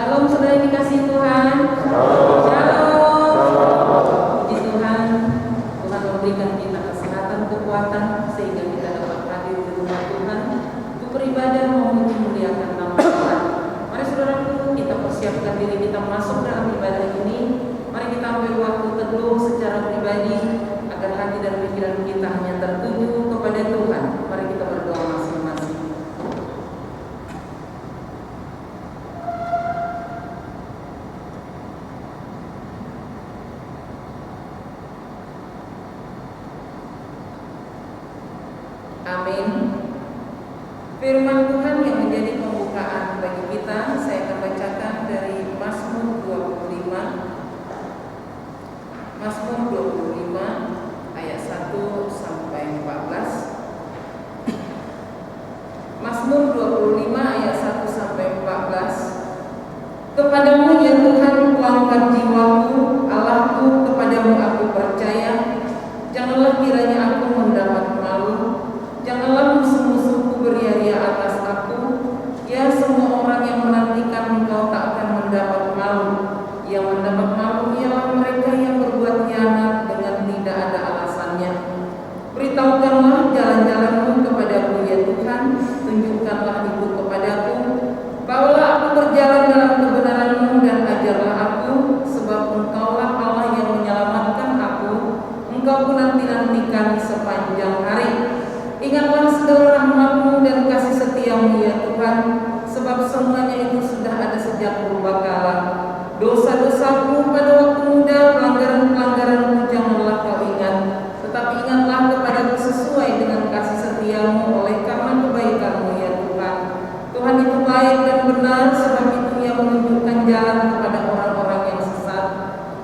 Shalom saudara yang dikasihi Tuhan. Shalom. Puji Tuhan, Tuhan memberikan kita kesehatan, kekuatan sehingga kita dapat hadir di rumah Tuhan untuk beribadah memuliakan nama Tuhan. Mari saudaraku, kita persiapkan diri kita masuk dalam ibadah ini. Mari kita ambil waktu teduh secara pribadi agar hati dan pikiran kita hanya tertuju kepada Tuhan. Mari kita berdoa masing-masing. Amin. Firman Tuhan yang menjadi pembukaan bagi kita, saya akan bacakan dari Mazmur 25. Mazmur 25 ayat 1 sampai 14. Mazmur 25 ayat 1 sampai 14. Kepadamu ya Tuhan kuangkat jiwaku, Allahku, kepadamu aku percaya. Janganlah kiranya aku mendapat malu. Janganlah musuh-musuhku beria-ria atas aku. Ya, semua orang yang menantikan engkau tak akan mendapat malu. Yang mendapat malu ialah mereka yang berbuat khianat dengan tidak ada alasannya. Beritahukanlah jalan-jalanmu kepadaku ya Tuhan, tunjukkanlah itu kepadaku. Bawalah aku berjalan dalam kebenaran-Mu dan ajarlah aku, sebab Engkaulah Allah yang menyelamatkan aku. Engkau ku nanti-nantikan sepanjang hari. Ingatlah segala rahmat-Mu dan kasih setia-Mu ya Tuhan, sebab semuanya itu sudah ada sejak purbakala. Dosa-dosaku pada waktu muda, pelanggaran-pelanggaranku janganlah Kau ingat, tetapi ingatlah kepadaku sesuai dengan kasih setia-Mu oleh karena kebaikan-Mu ya Tuhan. Tuhan itu baik dan benar, sebab itu Ia menunjukkan jalan kepada orang-orang yang sesat.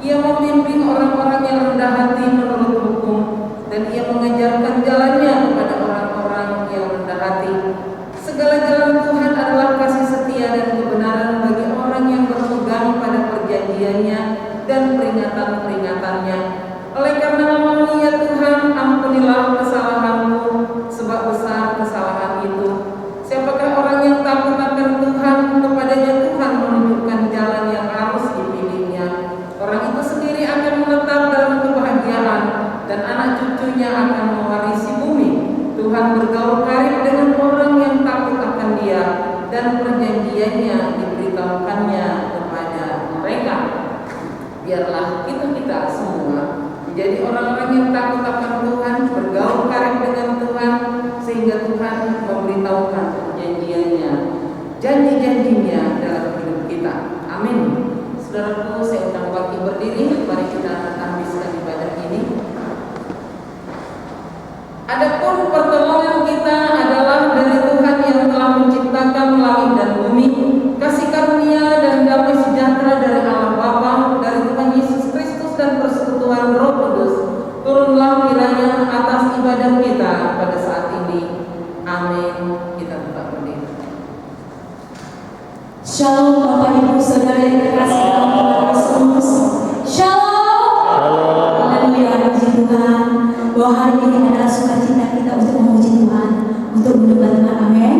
Ia membimbing orang-orang yang rendah hati menurut hukum, dan Ia mengajarkan jalannya kepada orang-orang yang rendah hati. Segala jalan Tuhan adalah kasih setia dan kebenaran bagi orang yang berpegang pada perjanjiannya dan peringatan-peringatannya. Oleh karena nama-Mu ya Tuhan, ampunilah kesalahanku, sebab besar kesalahan itu. Siapakah orang yang takut akan Tuhan? Kepadanya Tuhan menunjukkan jalan yang harus dipilihnya. Orang itu sendiri akan menetap dalam kebahagiaan, dan anak cucunya akan mewarisi bumi. Tuhan bergaul karib dengan orang yang takut akan Dia, dan perjanjiannya diberitahukannya kepada mereka. Biarlah kita semua menjadi orang-orang yang takut akan Tuhan, bergaul karib dengan Tuhan, sehingga Tuhan memberitahukan perjanjiannya, janji-janjinya dalam hidup kita. Amin. Saudaraku, saya undang bagi berdiri. Mari kita habiskan ibadah ini. Adapun pertolongan kita adalah dari Tuhan yang telah menciptakan langit dan bumi. Kasih karunia dan damai sejahtera dari Allah Bapa, dari Tuhan Yesus Kristus dan persekutuan Roh Kudus turunlah kiranya atas ibadah kita pada saat ini. Amin. Kita tetap berdiri. Shalom Bapak Ibu Saudara yang dikasihi Allah Yesus. Shalom. Haleluya, puji Tuhan. Bahwa hari ini adalah sukacita kita untuk memuji Tuhan, untuk menyembah Tuhan. Amin.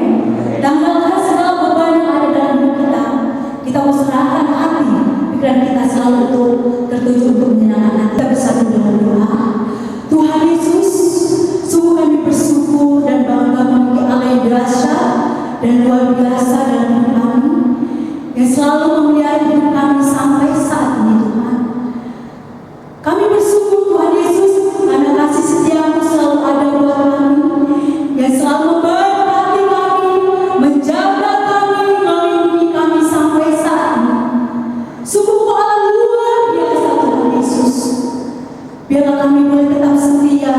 Dan mengangkat segala beban yang ada dalam hidup kita, kita mau serahkan hati, pikiran kita selalu untuk tertuju untuk menyenangkan hati. Kita bersatu dengan doa. Tuhan Yesus, sungguh kami bersyukur dan bangga memiliki Allah yang dahsyat dan luar biasa dalam hidup kami, yang selalu memelihara hidup kami sampai saat ini Tuhan. Kami bersyukur Tuhan Yesus karena kasih setia-Mu selalu ada buat kami, yang selalu memberkati kami, menjaga kami, melindungi kami sampai saat ini. Sungguh Kau Allah luar biasa Tuhan Yesus. Biarlah kami boleh tetap setia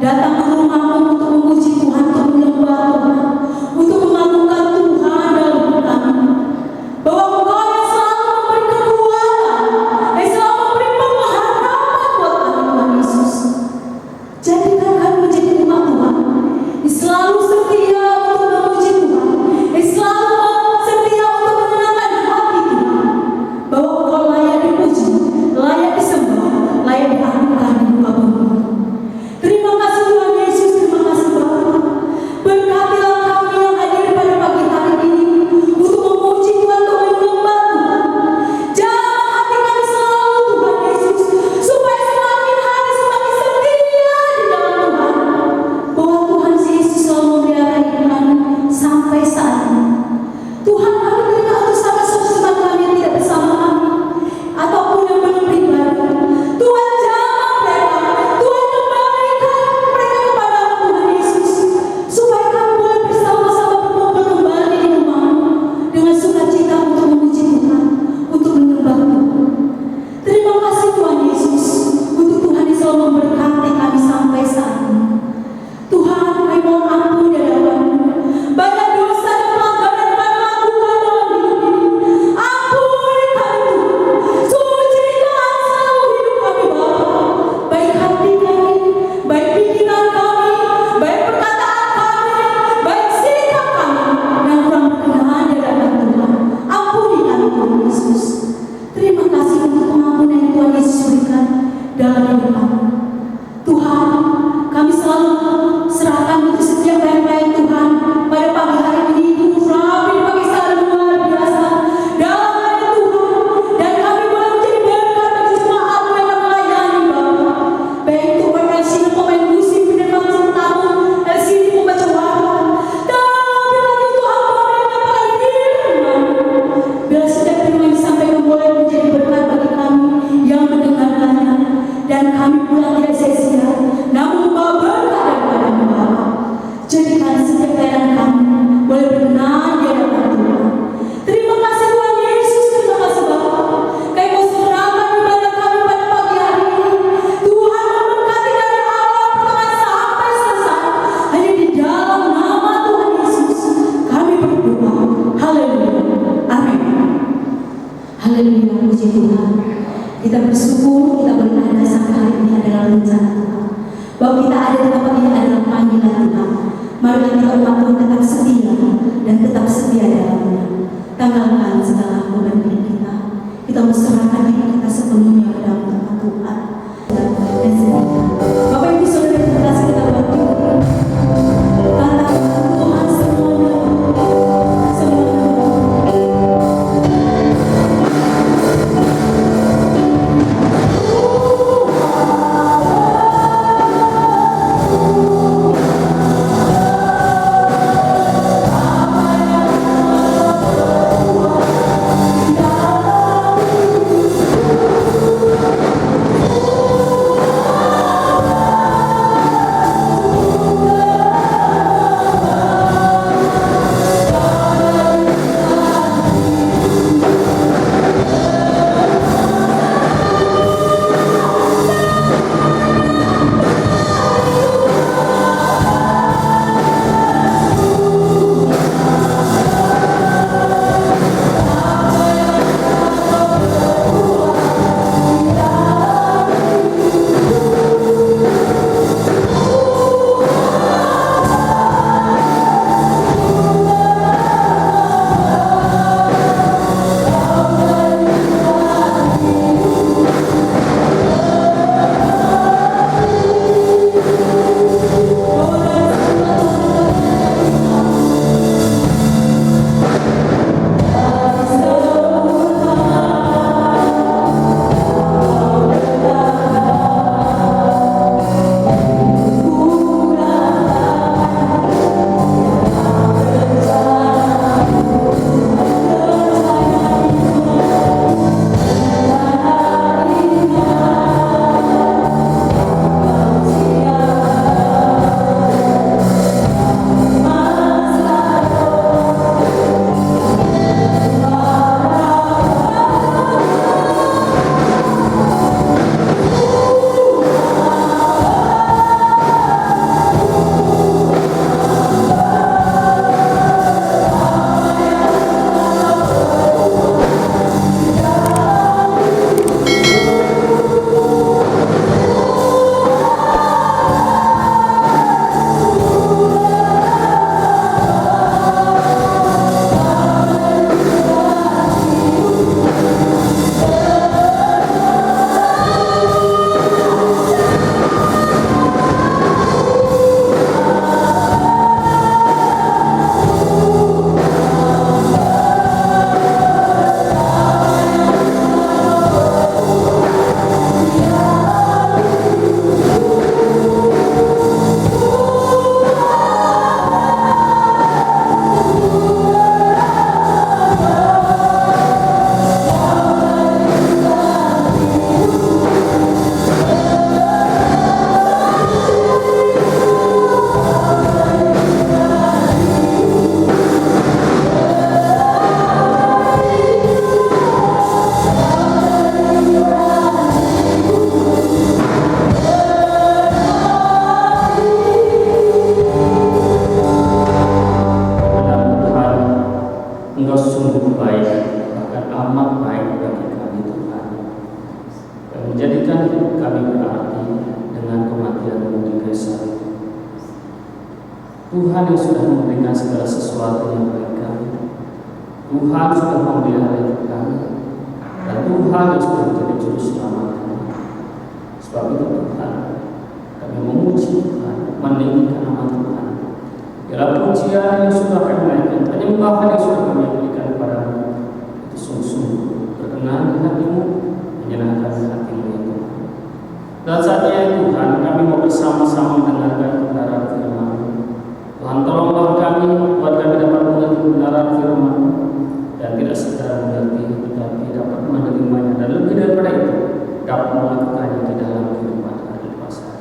datang ke rumah-Mu untuk memuji Tuhan, untuk menyembah Tuhan, untuk mengagungkan Tuhan dalam hidup kami. Bahwa Engkau yang selalu memberi kekuatan Haleluya, puji Tuhan. Kita bersyukur kita boleh ada sampai hari ini adalah rencana Tuhan. Bahwa kita ada di tempat ini adalah panggilan Tuhan. Mari kita umat Tuhan tetap setia dan tetap setia dalamnya. Tanggalkan segala beban kita. Kita serahkan diri kita sepenuhnya ke dalam tempat Tuhan. Dan setia. Bapak Ibu Saudara yang terkasih, kita berdiri. Kata Tuhan semuanya. Tuhan yang sudah memberikan segala sesuatu yang bagi kami. Tuhan sudah memelihara hidup kami, dan Tuhan yang sudah menjadi juru selamat kami. Sebab itu Tuhan, kami memuji Tuhan, meninggikan nama Tuhan. Ialah pujian yang sudah kami naikkan, penyembahan yang sudah kami berikan kepadamu, itu sungguh-sungguh berkenan di hatimu, menyenangkan hatimu ya Tuhan. Dan saatnya ya Tuhan, kami mau bersama-sama mendengarkan kebenaran firman. Tuhan tolonglah kami, buat kami dapat mengerti kebenaran firman dan tidak sekedar mengerti, tetapi dapat menerimanya dan lebih daripada itu dapat melakukannya di dalam kehidupan hari pasar.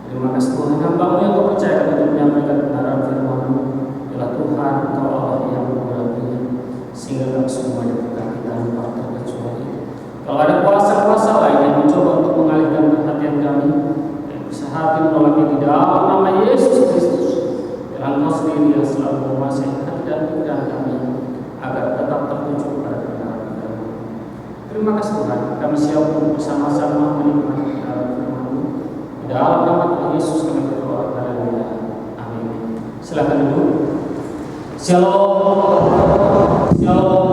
Terima kasih Tuhan, hamba-Mu yang Kau percayakan untuk menyampaikan kebenaran firman-Mu. Ialah Tuhan, Engkau Allah yang mengurapinya, sehingga kami semuanya berkati tanpa terkecuali. Kalau ada kuasa-kuasa lain yang mencoba untuk mengalihkan perhatian kami, yang berusaha hati menolaknya di dalam nama Yesus Kristus, Engkau Terima kasih Tuhan, kami siap untuk bersama-sama menikmati firman-Mu. Di dalam nama Tuhan Yesus kami berdoa. Haleluya. Amin. Silakan duduk. Shalom. Shalom.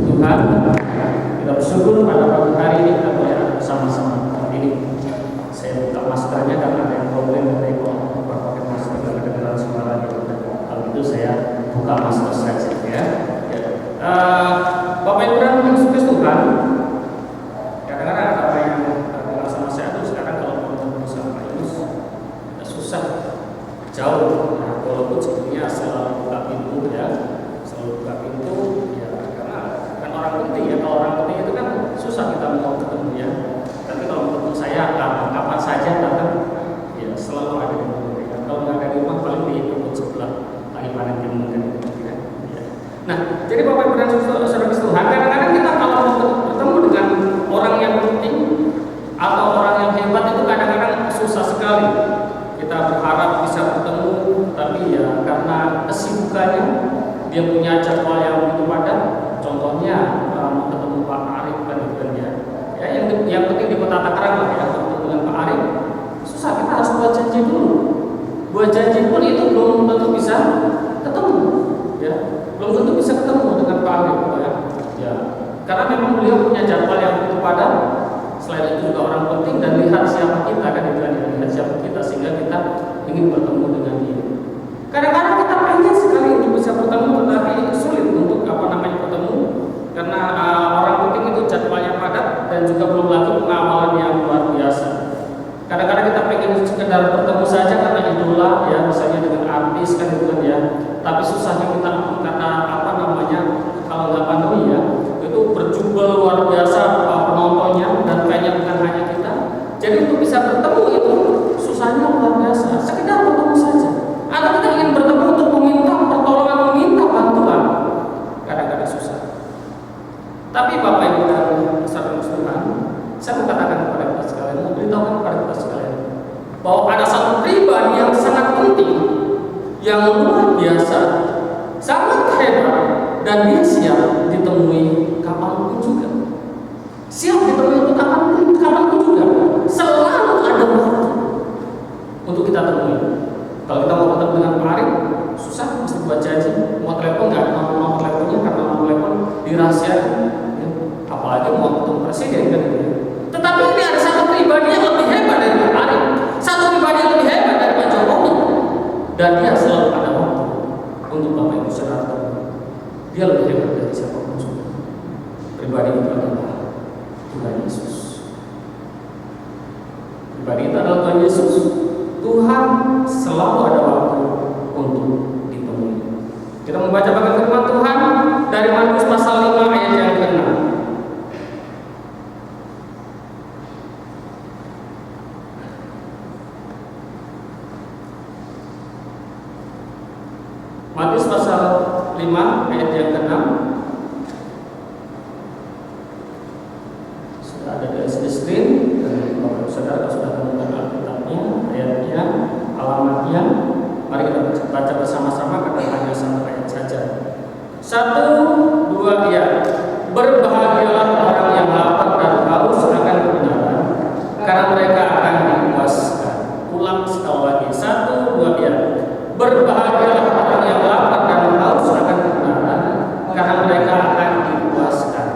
Tuhan, kita bersyukur pada pagi hari ini kita boleh bersama-sama. Ini saya buka maskernya karena ada yang problem dari kalau pakai masker karena kedengaran suara gitu. Kalau itu saya buka masker saja ya. Bapak Ibu dan Yesus Tuhan, kadang-kadang ada apa yang bilang sama saya tuh sekarang kalau mau ketemu sama Yesus kita susah jauh. Nah, walaupun sebenarnya selalu buka pintu ya, selalu buka pintu ya karena kan orang penting ya. Kalau orang penting itu kan susah kita mau ketemu ya. Tapi kalau ketemu saya kapan saja datang ya selalu ada di rumah. Ya. Kalau nggak ada di rumah paling di kebun sebelah lagi panen timun kan. Ya. Nah, jadi Bapak Ibu dan Saudara Tuhan, kadang-kadang kita kalau bertemu dengan orang yang penting atau orang yang hebat itu kadang-kadang susah sekali. Kita berharap bisa bertemu, tapi ya karena kesibukannya dia punya jadwal yang begitu padat. Contohnya mau ketemu Pak Arif kan ya. Ya yang penting di Kota Tangerang lah ya, ketemu dengan Pak Arif. Susah, kita harus buat janji dulu. Buat janji pun itu belum tentu bisa ketemu, ya. Belum tentu bisa ketemu dengan Pak Arif ya. Ya. Karena memang beliau punya jadwal yang begitu padat. Selain itu juga orang penting dan lihat siapa kita kan itu kan, lihat siapa kita sehingga kita ingin bertemu dengan dia. Kadang-kadang kita pengen sekali untuk bisa bertemu tetapi sulit untuk bertemu karena orang penting itu jadwalnya padat dan juga belum lagi pengamalan yang luar biasa. Kadang-kadang kita pengen sekedar bertemu saja karena idola ya, misalnya dengan artis kan itu kan ya. Tapi susahnya kita karena kalau nggak pandemi ya, itu berjubel luar biasa penontonnya dan kayaknya bukan hanya kita. Jadi untuk bisa bertemu itu susahnya luar biasa. Sekedar bertemu saja. Atau kita ingin bertemu untuk meminta pertolongan, meminta bantuan, kadang-kadang susah. Tapi Bapak Ibu dan Saudara Tuhan, saya mau katakan kepada kita sekalian, mau beritahukan kepada kita sekalian, bahwa ada satu pribadi yang sangat penting, yang luar biasa, sangat hebat, dan dia siap ditemui kapanpun juga. Siap ditemui untuk kapanpun juga. Selalu ada waktu untuk kita temui. Kalau kita mau ketemu dengan Pak Arif, susah, mesti buat janji. Mau telepon nggak? Mau teleponnya karena mau telepon dirahasiakan. Ya. Apalagi mau ketemu presiden kan? Tetapi ini ada satu pribadi yang lebih hebat dari Pak Arif, satu pribadi yang lebih hebat dari Pak Jokowi, dan dia selalu ada waktu untuk Bapak Ibu Saudara. Dia lebih hebat dari siapapun juga. Pribadi itu adalah Tuhan Yesus. Pribadi itu adalah Tuhan Yesus. Tuhan selalu ada waktu untuk ditemui. Kita membaca bagian firman Tuhan dari Matius pasal 5 ayat yang ke-6. Matius pasal 5 ayat yang ke-6. Sudah ada di screen dan Bapak Saudara sudah temukan Alkitabnya, ayatnya, alamatnya. Mari kita baca bersama-sama karena hanya satu ayat saja. 1, 2, ya. Berbahagialah orang yang lapar dan haus akan kebenaran, karena mereka akan dipuaskan. Ulang sekali lagi. 1, 2, ya. Berbahagialah orang yang lapar dan haus akan kebenaran, karena mereka akan dipuaskan.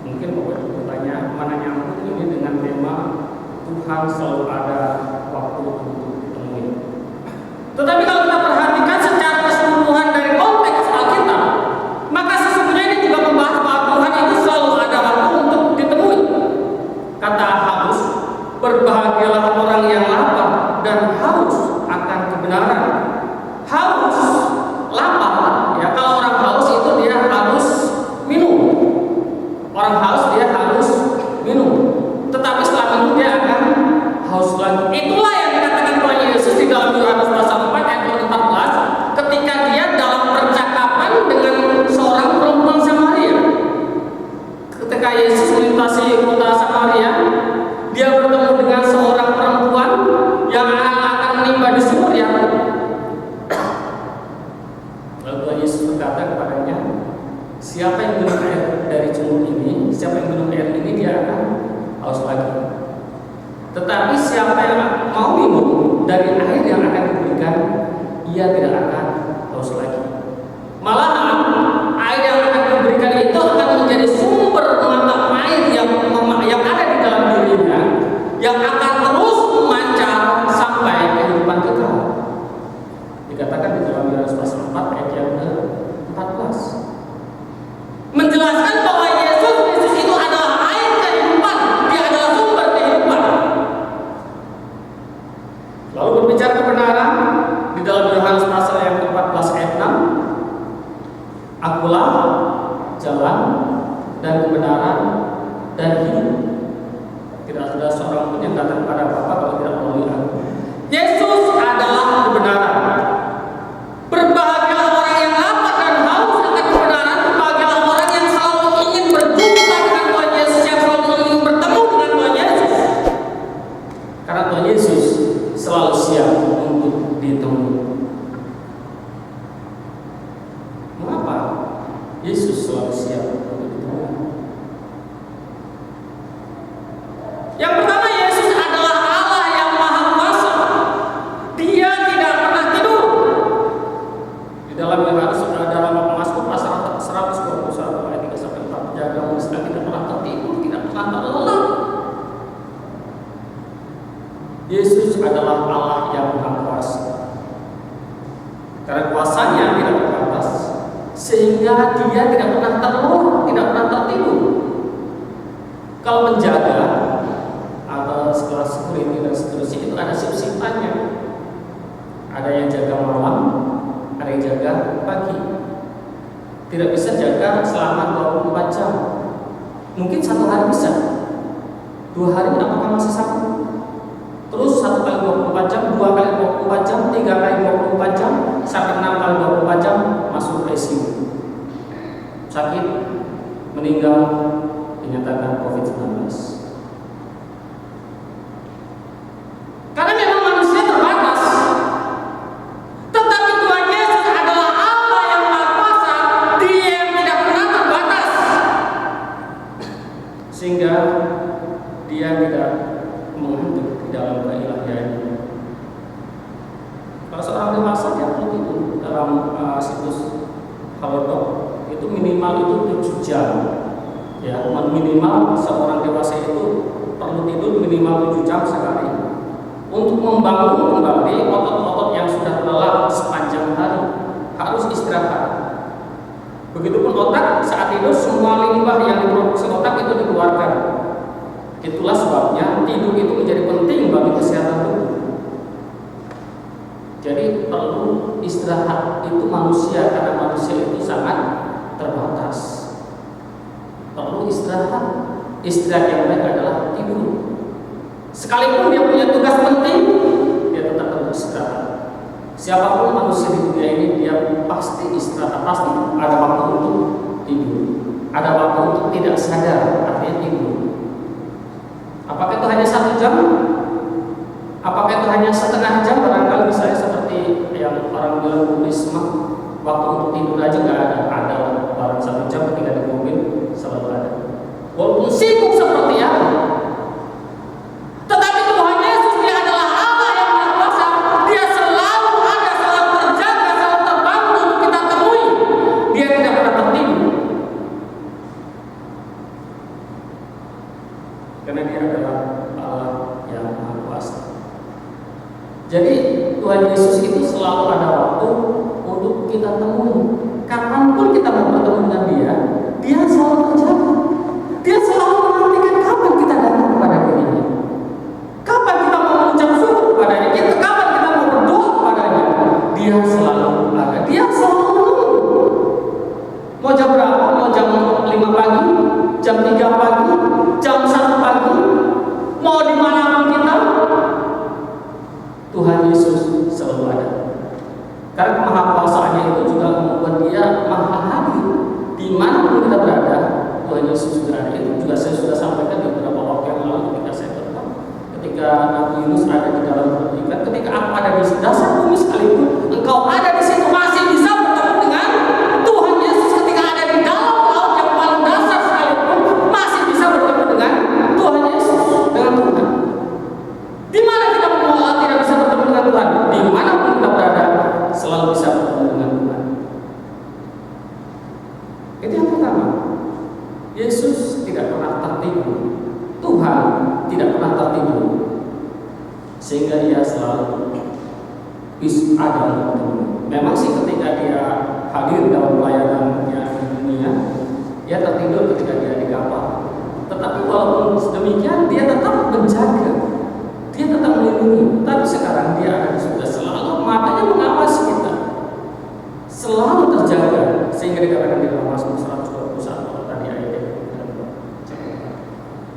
Mungkin Bapak Ibu bertanya, mana nyambung ini dengan tema Tuhan selalu ada waktu untuk ditemui. Tetapi kalau kita perhatikan secara keseluruhan dari konteks Alkitab, maka sesungguhnya ini juga membahas bahwa Tuhan itu selalu ada waktu untuk ditemui. Kata haus, berbahagialah orang yang lapar dan haus akan kebenaran. Haus, lapar, ya kalau orang haus itu dia harus minum. Orang haus dia harus minum. Tetapi setelah minum dia akan haus lagi. Itulah yang dikatakan Tuhan Yesus di dalam Yohanes pasal 4 ayat siapa yang minum air dari sumur ini, siapa yang minum air ini dia akan haus lagi. Tetapi siapa yang mau minum dari air yang akan diberikan, ia tidak akan haus lagi. Malahan air yang akan diberikan itu akan menjadi sumber mata air yang ada di dalam dirinya, yang akan terus memancar sampai kehidupan kekal. Dikatakan di dalam Yohanes pasal 4 ayat yang ke-14, menjelaskan bahwa Yesus itu adalah air kehidupan, dia adalah sumber kehidupan. Lalu berbicara kebenaran di dalam Yohanes pasal yang ke-14 ayat 6, akulah jalan dan kebenaran dan hidup. Tidak ada seorang pun yang datang kepada Bapa kalau tidak melalui aku. Yesus adalah kebenaran. Berbahagialah orang yang lapar dan haus akan kebenaran. Berbahagialah orang yang selalu ingin berjumpa dengan Tuhan Yesus, yang selalu ingin bertemu dengan Tuhan Yesus. Karena Tuhan Yesus selalu siap untuk ditemui. Mengapa Yesus selalu siap untuk ditemui? Yang pertama, Yesus adalah Allah yang Maha Kuasa. Dia tidak pernah tidur. Di dalam Mazmur pasal 121 ayat 3-4, jaga tidak pernah tertidur, tidak pernah terlelap. Yesus adalah Allah yang Maha Kuasa. Karena kuasanya tidak terbatas, sehingga dia tidak pernah terlelap, tidak pernah tertidur. Kalau menjaga atau setelah security dan seterusnya itu ada shift-shiftannya. Ada yang jaga malam, ada yang jaga pagi. Tidak bisa jaga selama 24 jam. Mungkin 1 hari bisa, 2 hari apakah masih sanggup? Terus 1 kali 24 jam, 2 kali 24 jam, 3 kali 24 jam, sampai 6 kali 24 jam masuk ICU. Sakit, meninggal, dinyatakan COVID-19. Karena memang manusia terbatas. Tetapi Tuhan Yesus adalah Allah yang Maha Kuasa, Dia yang tidak pernah terbatas. Sehingga Dia tidak mengantuk di dalam keilahiannya. Kalau seorang dewasa dia perlu tidur dalam situs Halodoc itu minimal itu 7 jam. Ya, minimal seorang dewasa itu perlu tidur minimal 7 jam sehari untuk membangun kembali otot-otot yang sudah lelah sepanjang hari. Harus istirahat. Begitupun otak saat tidur, semua limbah yang diproduksi otak itu dikeluarkan. Itulah sebabnya tidur itu menjadi penting bagi kesehatan tubuh. Jadi perlu istirahat itu manusia, karena manusia itu sangat terbatas. Perlu istirahat. Istirahat yang baik adalah tidur. Sekalipun dia punya tugas penting, dia tetap perlu istirahat. Siapapun manusia di dunia ini, dia pasti istirahat, pasti ada waktu untuk tidur, ada waktu untuk tidak sadar, artinya tidur. Apakah itu hanya 1 jam? Apakah itu hanya setengah jam? Barangkali misalnya seperti yang orang bilang buddhisme, waktu untuk tidur aja nggak ada. Ada barang 1 jam ketika di mobil selalu ada. Walaupun sibuk seperti apa. Tetapi Tuhan Yesus, Dia adalah Allah yang Maha Kuasa. Dia selalu ada, selalu terjaga, selalu terbangun untuk kita temui. Dia tidak pernah tertidur. Karena Dia adalah Allah yang Maha Kuasa. Jadi Tuhan Yesus itu selalu ada waktu untuk kita temui. Kapanpun kita mau bertemu dengan Dia, Dia selalu terjaga. Dia selalu menantikan kapan kita datang kepada dirinya, kapan kita mau mengucap syukur kepadanya, kapan kita mau berdoa kepadanya. Dia selalu ada. Dia selalu menunggu. Mau jam berapa? Mau jam 5 pagi, jam 3 pagi, jam 1 pagi, mau dimanapun kita, Tuhan Yesus selalu ada. Karena kemahakuasaannya itu juga membuat Dia maha hadir dimanapun kita berada. Tuhan Yesus sudah ada. Itu juga saya sudah sampaikan di beberapa waktu yang lalu ketika saya bertemu, ketika Nabi Yunus ada di dalam perut ikan, ketika aku ada di dasar bumi sekalipun, engkau ada di situ, masih bisa bertemu dengan Tuhan Yesus ketika ada di dalam Itu yang pertama. Yesus tidak pernah tertidur. Tuhan tidak pernah tertidur, sehingga dia selalu ada. Memang sih ketika dia hadir dalam pelayanannya di dunia, dia tertidur ketika dia di kapal. Tetapi walaupun demikian, dia tetap menjaga, dia tetap melindungi. Tapi sekarang dia ada di surga, selalu matanya mengawasi kita, selalu terjaga, sehingga dikatakan di dalam Mazmur 121 tadi ayatnya,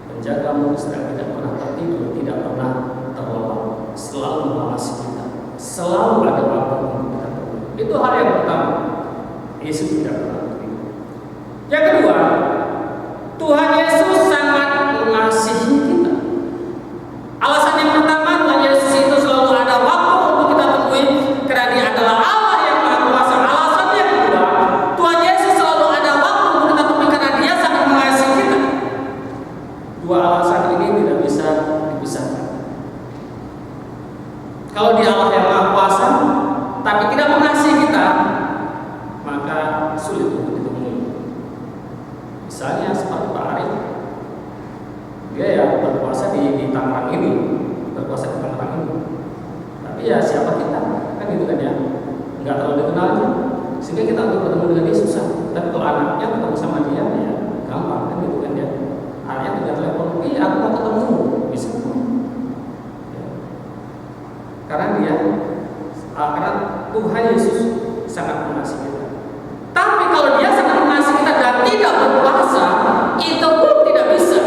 penjagamu sedang tidak pernah tertidur, tidak pernah terlelap, selalu mengawasi kita, selalu ada waktu untuk kita tertidur. Itu hal yang pertama. Yesus tidak pernah tertidur. Yang kedua, Tuhan Yesus sangat mengasihi kita. Alasan yang pertama, Tuhan Yesus itu selalu ada waktu untuk kita temui karena Dia adalah Allah yang Maha Kuasa. Alasan yang kedua, Tuhan Yesus selalu ada waktu untuk kita temui karena Dia sangat mengasihi kita. Dua alasan ini tidak bisa dipisahkan. Kalau Dia Allah yang Maha Kuasa tapi tidak mengasihi kita, maka sulit untuk ditemui. Misalnya seperti Pak Arif, dia ya berkuasa di Tangerang ini, berkuasa di Tangerang ini. Tapi ya siapa kita? Kan gitu kan ya, nggak terlalu dikenal, sehingga kita untuk bertemu dengan dia susah. Tapi kalau anaknya ketemu sama dia, ya gampang kan gitu kan ya. Anaknya tinggal telepon, aku mau ketemu, bisa ketemu. Ya. Karena Tuhan Yesus sangat mengasihi kita. Tapi kalau Dia sangat mengasihi kita dan tidak berkuasa, itu pun tidak bisa.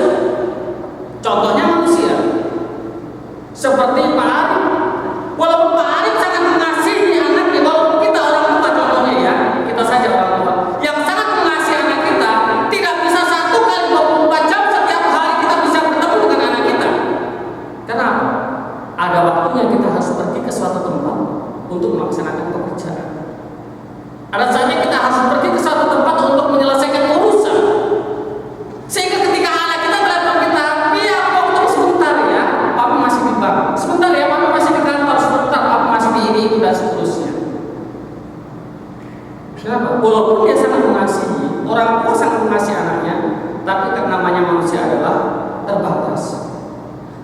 Contohnya manusia, seperti Pak Arif. Walaupun Pak Arif sangat mengasihi anaknya, walaupun kita orang tua, contohnya ya, kita saja orang tua yang sangat mengasihi anak kita, tidak bisa 1 kali 24 jam setiap hari kita bisa bertemu dengan anak kita. Kenapa? Ada waktunya kita harus pergi ke suatu tempat untuk melaksanakan pekerjaan. Ada saatnya kita harus pergi ke suatu tempat untuk menyelesaikan urusan. Sehingga ketika anak kita telepon kita, iya aku mau ketemu sebentar ya, papa masih di bank, sebentar ya papa masih di kantor, sebentar papa masih di ini itu dan seterusnya. Kenapa? Walaupun dia sangat mengasihi, orang tua sangat mengasihi anaknya, tapi namanya manusia adalah terbatas.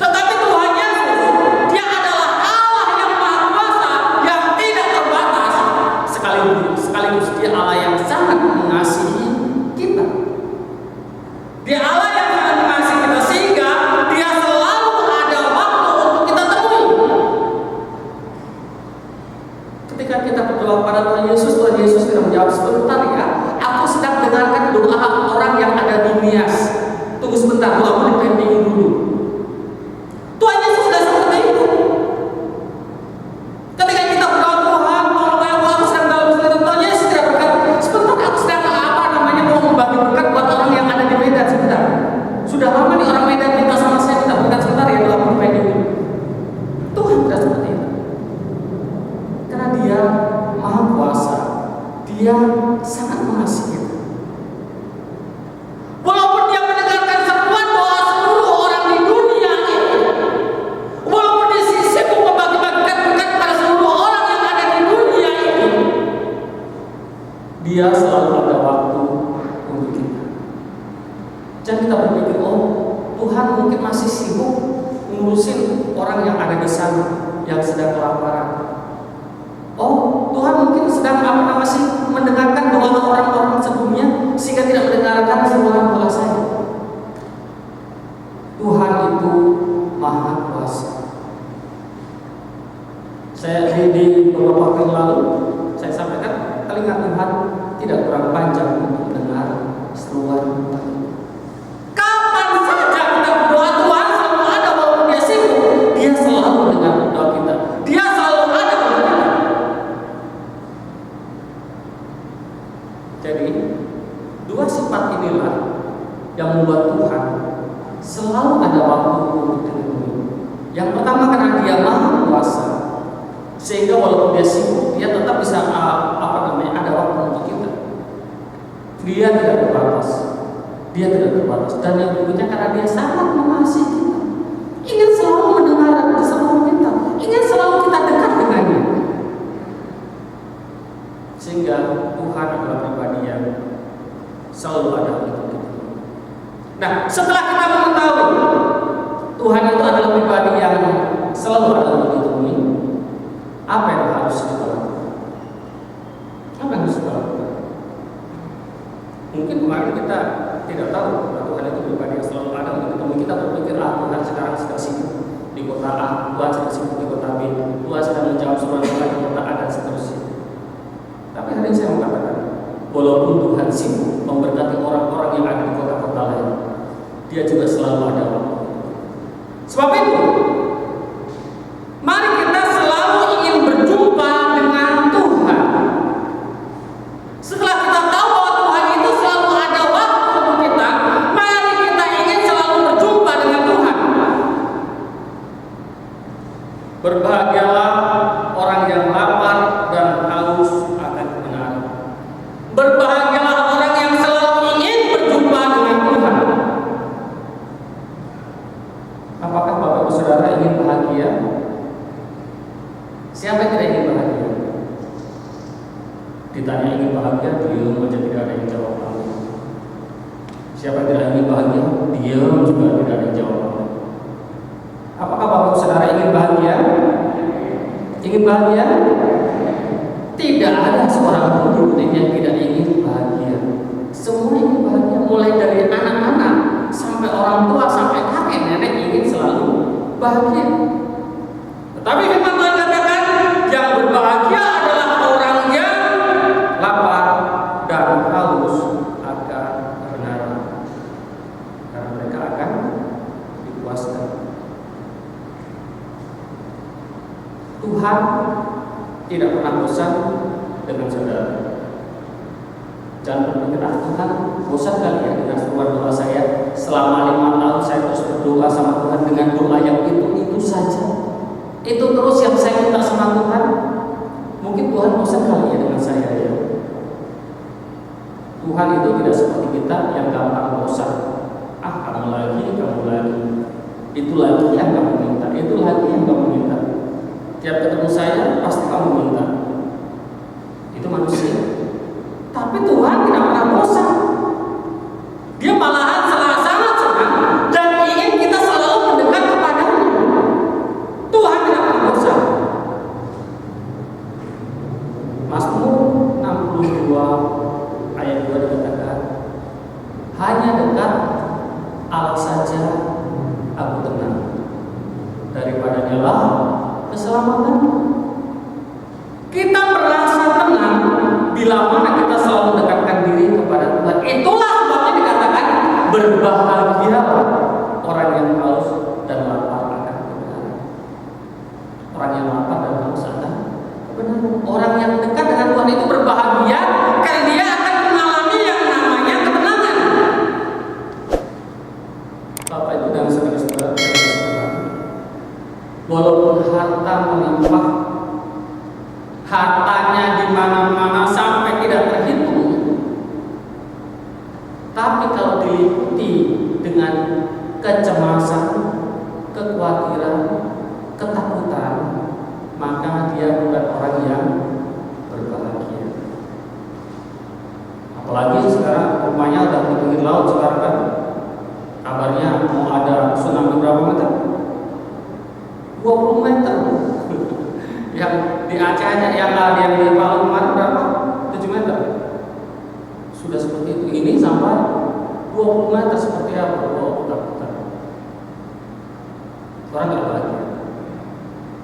Tetapi Tuhan Yesus, Dia adalah Allah yang Maha Kuasa, yang tidak terbatas, sekaligus Dia Allah yang sangat mengasihi kita. Dia Allah yang sangat mengasihi kita, sehingga Dia selalu ada waktu untuk kita temui. Ketika kita berdoa kepada Tuhan Yesus tidak menjawab, sebentar ya, aku sedang dengarkan doa orang yang ada di Nias. Tunggu sebentar, doa aku dipending dulu. Tuhan Yesus sudah seperti itu. Ketika kita berdoa, Tuhan tolong aku sedang dalam kesulitan, Tuhan Yesus tidak berkata, sebentar aku sedang mau membagi berkat buat orang yang ada di Medan sebentar. Sudah lama nih orang Medan minta sama saya minta berkat sebentar ya, doa aku dipending dulu. Tuhan tidak seperti itu. Karena Dia Maha Kuasa, Dia sangat mengasihi kita. Walaupun Dia mendengarkan semua doa seluruh orang di dunia ini, walaupun Dia sibuk membagi-bagikan berkat pada seluruh orang yang ada di dunia ini, Dia selalu ada waktu untuk kita. Jangan kita berpikir, oh Tuhan mungkin masih sibuk ngurusin orang yang ada di sana yang sedang kelaparan. Oh Tuhan mungkin sedang masih mendengarkan doa orang-orang sebelumnya sehingga tidak mendengarkan seruan doa saya. Tuhan itu Maha Kuasa. Saya di beberapa waktu yang lalu saya sampaikan, telinga Tuhan tidak kurang panjang untuk mendengar seruan Tuhan. Kapan saja kita berdoa, Tuhan selalu ada, walaupun Dia sibuk, Dia selalu mendengar doa kita. Dia selalu ada untuk kita. Jadi dua sifat inilah yang membuat Tuhan selalu ada waktu untuk ditemui. Yang pertama karena Dia Maha Kuasa, sehingga walaupun Dia sibuk, Dia tetap bisa ada waktu untuk kita. Dia tidak terbatas. Dan yang berikutnya karena Dia sangat mengasihi kita, ingin selalu mendengar seruan kita, ingin selalu kita dekat dengannya. Sehingga Tuhan adalah pribadi yang selalu ada untuk kita. Nah, setelah kita mengetahui Tuhan itu adalah pribadi yang selalu ada untuk ditemui, apa yang harus kita lakukan? Apa yang harus kita lakukan? Mungkin kemarin kita tidak tahu bahwa Tuhan itu pribadi yang selalu ada untuk ditemui. Kita berpikir, Tuhan sekarang sedang sibuk di kota A, Tuhan sedang sibuk di kota B, Tuhan sedang menjawab surat doa di kota A dan seterusnya. Tapi hari ini saya mau katakan, walaupun Tuhan sibuk memberkati orang-orang yang ada di kota-kota lain, Dia juga selalu ada waktu. Sebab itu, mari kita selalu ingin berjumpa dengan Tuhan. Setelah kita tahu bahwa Tuhan itu selalu ada waktu untuk kita, mari kita ingin selalu berjumpa dengan Tuhan. Berbahagialah orang yang lapar dan haus akan kebenaran. Berbahagialah orang yang selalu ingin berjumpa dengan Tuhan. Apakah Bapak Ibu Saudara ingin bahagia? Siapa yang tidak ingin bahagia? Ditanya ingin bahagia, diam aja, tidak ada yang jawab. Siapa yang tidak ingin bahagia? Diam juga, tidak ada yang jawab. Apakah Bapak Ibu Saudara ingin bahagia? Ingin bahagia? Tidak ada seorang pun di dunia yang tidak ingin bahagia. Semua ingin bahagia, mulai dari anak-anak sampai orang tua sampai kakek nenek ingin selalu bahagia. Tetapi firman Tuhan katakan, yang berbahagia adalah orang yang lapar dan haus akan kebenaran, karena mereka akan dipuaskan. Tuhan tidak pernah bosan dengan saudara. Jangan berpikir, Tuhan bosan kali ya dengan seruan doa saya. Selama 5 tahun saya terus berdoa sama Tuhan dengan doa yang itu saja. Itu terus yang saya minta sama Tuhan. Mungkin Tuhan bosan kali ya dengan saya ya. Tuhan itu tidak seperti kita yang gampang bosan. Kamu lagi. Itu lagi yang kamu minta. Itu lagi yang kamu minta. Tiap ketemu saya pasti kamu minta. Itu manusia. Tapi Tuhan tidak pernah bosan. Dia malahan sangat senang dan ingin kita selalu mendekat kepadanya. Tuhan tidak pernah bosan. Mazmur 62 ayat 2 dikatakan, hanya dekat Allah saja aku tenang, daripadanya lah keselamatan. Kita merasa tenang bila mana kita selalu mendekatkan diri kepada Tuhan. Itulah sebabnya dikatakan, berbahagialah orang yang haus dan lapar akan kebenaran. Orang yang lapar dan haus akan kebenaran. Orang yang dekat dengan Tuhan itu berbahagia karena dia akan mengalami yang namanya ketenangan. Bapak Ibu dan saudara-saudara, walaupun harta melimpah, hartanya di mana-mana sampai tidak terhitung, tapi kalau diliputi dengan kecemasan, kekhawatiran, ketakutan, maka dia bukan orang yang berbahagia. Apalagi sekarang rumahnya udah di pinggir laut sekarang kan. Kabarnya mau ada tsunami berapa meter? 20 meter. Yang di Aceh aja, yang di Palu kemarin berapa? 7 meter. Sudah seperti itu. Ini sampai 20 meter seperti apa? Putar-putar. Orang nggak bahagia.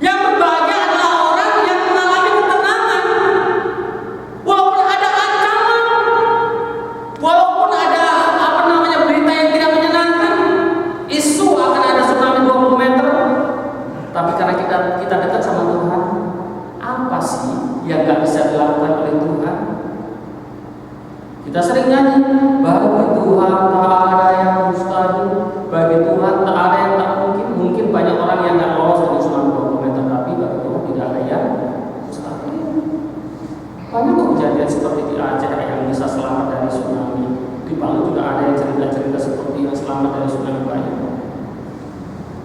Yang berbahagia adalah orang yang mengalami ketenangan. Walaupun ada ancaman, walaupun ada berita yang tidak menyenangkan, isu akan ada tsunami 20 meter, tapi karena kita dekat sama Tuhan, apa sih yang nggak bisa dilakukan oleh Tuhan? Kita sering nyanyi, bagi Tuhan tak ada yang mustahil, bagi Tuhan tak ada yang tak mungkin. Mungkin banyak orang yang nggak lolos dari tsunami 20 meter, tapi bagi Tuhan tidak ada yang mustahil. Banyak kejadian seperti di Aceh yang bisa selamat dari tsunami. Di Palu juga ada yang cerita-cerita seperti yang selamat dari tsunami banyak.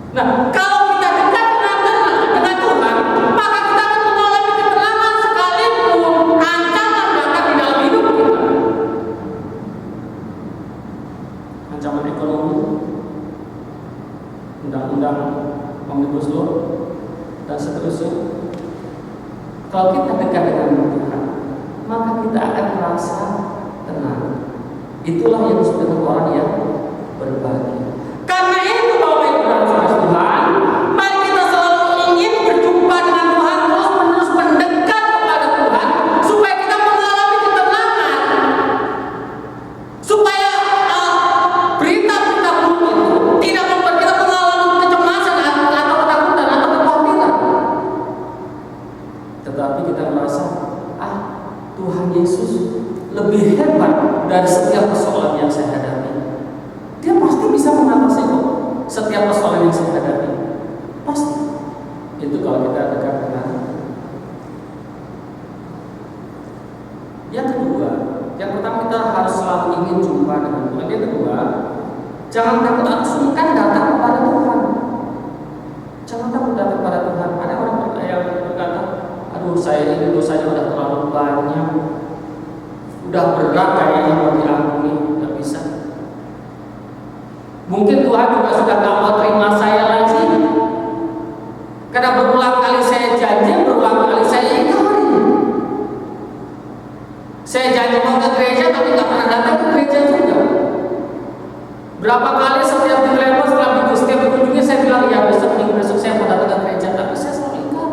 Nah, kalau kita dekat dengan Tuhan, maka kita akan mengalami ketenangan sekalipun ancaman datang di dalam hidup kita. ancaman ekonomi, undang-undang Omnibus Law, dan seterusnya. Kalau kita dekat dengan Tuhan, maka kita akan merasa tenang. Itulah yang disebut dengan orang yang berbagi. Karena itu Bapak Ibu dan Saudara Tuhan, mari kita selalu ingin berjumpa dengan Tuhan, terus-menerus mendekat kepada Tuhan, supaya kita mengalami ketenangan, supaya berita-berita buruk itu tidak membuat kita mengalami kecemasan atau ketakutan atau kekhawatiran. Tetapi kita merasa, Tuhan Yesus lebih hebat dari setiap persoalan yang saya hadapi. Dia pasti bisa mengatasi setiap persoalan yang saya hadapi. Pasti. Itu kalau kita dekat dengan. Yang kedua, yang pertama kita harus selalu ingin jumpa dengan Tuhan. Yang kedua, jangan takut atau sungkan datang kepada Tuhan. Jangan takut datang kepada Tuhan. Ada orang yang berkata, aduh saya ini dosanya udah terlalu banyak, udah berat kayaknya mau diampuni, nggak bisa. Mungkin Tuhan juga sudah gak mau terima saya lagi, karena berulang kali saya janji, berulang kali saya ingkari. Saya janji mau ke gereja tapi nggak pernah datang ke gereja juga. Berapa kali setiap telepon, setiap kunjungi saya bilang ya besok saya mau datang ke gereja, tapi saya selalu ingkar.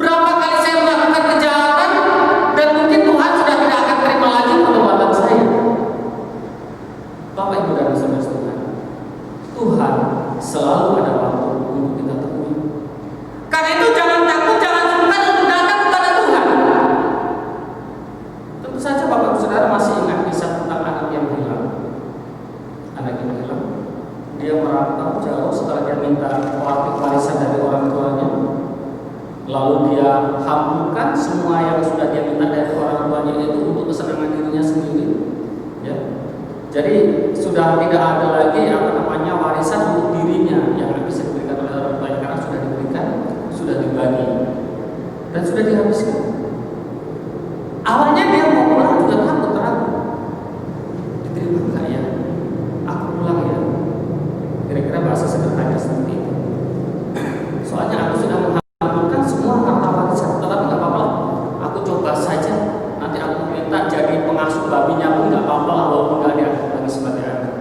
Berapa kali saya melakukan kejahatan dan mungkin Tuhan sudah tidak akan terima lagi perbuatan saya. Bapak Ibu dan Saudara Tuhan, Tuhan selalu ada waktu untuk kita temui. Karena itu jangan takut, jangan sungkan untuk datang kepada Tuhan. Tentu saja Bapak Ibu Saudara masih ingat kisah tentang anak yang hilang. Anak yang hilang, dia merantau jauh setelah dia minta warisan dari orang tuanya. Lalu dia hamburkan semua yang sudah dia minta dari orang tuanya itu untuk kesenangan dirinya sendiri. Ya. Jadi sudah tidak ada lagi warisan untuk dirinya yang bisa diberikan oleh orang tuanya, karena sudah diberikan, sudah dibagi, dan sudah dihabiskan. Awalnya dia mau pulang juga takut, ragu, diterima enggak ya? Aku pulang ya? Kira-kira bahasa sederhana seperti itu. Soalnya aku sudah menghamburkan semua harta warisan, tetapi nggak apa-apa, aku coba saja. Nanti aku minta jadi pengasuh babinya pun nggak apa-apa, walaupun nggak dianggap lagi sebagai anak.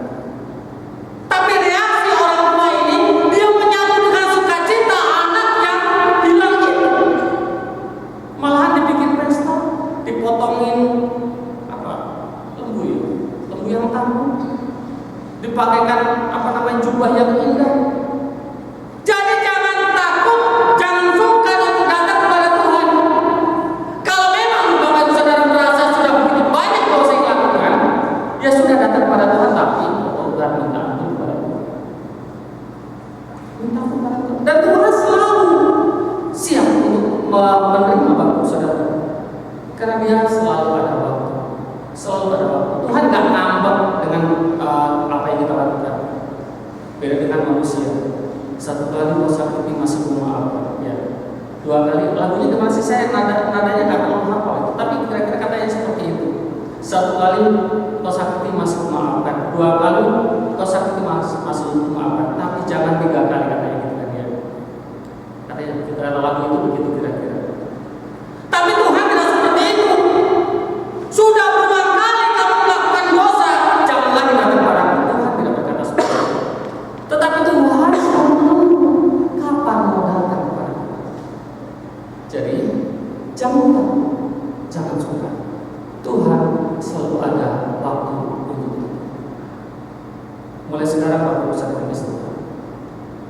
Tapi reaksi orang tua ini, dia menyambut dengan sukacita anak yang hilang itu. Malahan dibikin pesta, dipotongin lembu ya, lembu yang tangguh, dipakaikan jubah yang indah. Jadi jangan takut, jangan sungkan untuk datang kepada Tuhan. Kalau memang Bapak Ibu Saudara merasa sudah begitu banyak dosa yang dilakukan, ya sudah datang kepada Tuhan, tapi bukan minta ampun kepada Tuhan. Minta ampun kepada Tuhan. Dan Tuhan selalu siap untuk menerima Bapak Ibu Saudara, karena Dia selalu ada waktu, selalu ada waktu. Tuhan nggak ngambek dengan apa yang kita lakukan. Beda dengan manusia. Satu kali kau sakiti masih memaafkan, ya. Dua kali, lagunya masih saya nadanya nggak terlalu hafal itu, tapi kira-kira katanya seperti itu. Satu kali kau sakiti masih memaafkan, dua kali kau sakiti masih memaafkan, tapi jangan tiga kali, katanya gitu kan ya. Katanya kita lagu itu begitu kira-kira. Tapi Tuhan tidak seperti itu. Sudah berulang kali kamu melakukan dosa, jangan lagi datang kepadaku. Tuhan tidak berkata seperti itu. Tetapi Tuhan selalu menunggu kapan mau datang kepadamu. Jadi jangan takut, jangan sungkan. Tuhan selalu ada waktu untuk itu. Mulai sekarang Bapak Ibu Saudara Tuhan,